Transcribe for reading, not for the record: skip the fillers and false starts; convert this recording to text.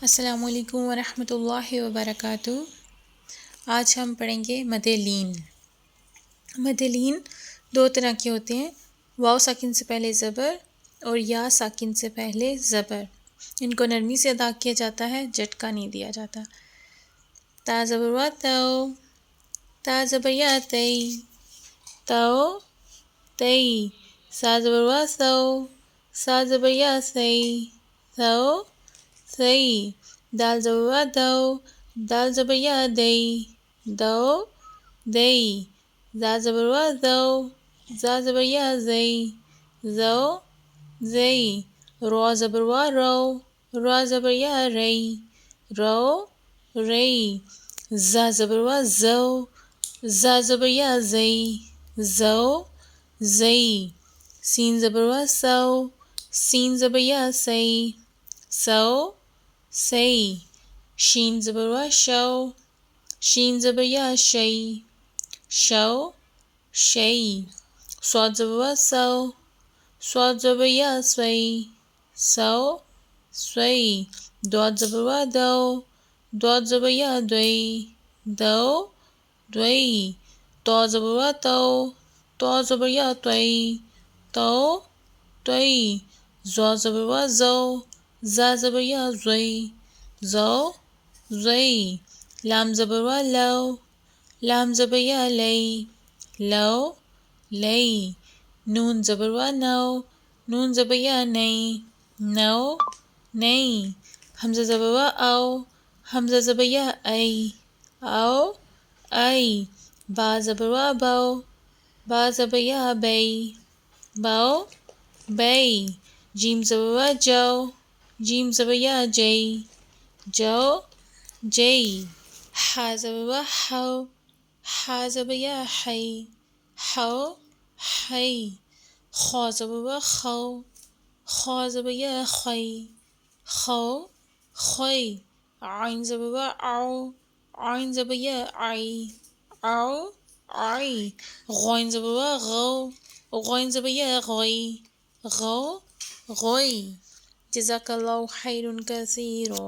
अस्सलामु अलैकुम वरहमतुल्लाहि वबरकातुहू। आज हम पढ़ेंगे मदे लीन। मदे लीन दो तरह के होते हैं, वाव साकिन से पहले ज़बर और या साकिन से पहले ज़बर। इनको नरमी से अदा किया जाता है, झटका नहीं दिया जाता। ता ज़बर वा तौ, ता ज़बर या तई, तौ तई। सा ज़बर वा सौ, सा ज़बर या सई, सौ सई। दाल ज़बर वा दौ, दाल ज़बर या दई, दौ दई। ज़ा ज़बर वा ज़ौ, ज़ा ज़बर या ज़ई, ज़ौ ज़ई। रौ ज़बर वा रौ, रौ ज़बर या रई, रौ रई। ज़ा ज़बर वा ज़ौ, ज़ा ज़बर या ज़ई, ज़ौ ज़ई। सीन ज़बर वा सौ, सीन ज़बर या सई, सौ सई। शीन ज़बर वा शौ, शीन ज़बर या शई, शौ शई। स्वाद ज़बर वा सौ, स्वाद ज़बर या स्वई, सौ स्वई। द्वाद ज़बर वा दौ, द्वाद ज़बर या द्वई, दौ द्वई। तौ ज़बर वा तौ, तौ ज़बर या त्वई, तौ त्वई। ज़ौ ज़बर वा ज़ौ, ज़ा ज़बर या ज़ई, ज़ौ ज़ई। लाम ज़बर वा लौ, लाम ज़बर या लई, लौ लई। नून ज़बर वा नौ, नून ज़बर या नई, नौ नई। हमज़ा ज़बर वा औ, हमज़ा ज़बर या आई, औ आई। बा ज़बर वा बौ, बा ज़बर या बई, बौ बई। जीम ज़बर वा जौ, जीम ज़बर या जई, जौ जई। हा ज़बर वा हौ, हा ज़बर या हई, हौ हई। खौ ज़बर वा खौ, खौ ज़बर या खई, खौ खई। आइन ज़बर वा औ, आइन ज़बर या आई, औ आई। गौइन ज़बर वा गौ, गौइन ज़बर या गई, गौ गई। जज़ाकल्लाहु खैरुन कसीरा।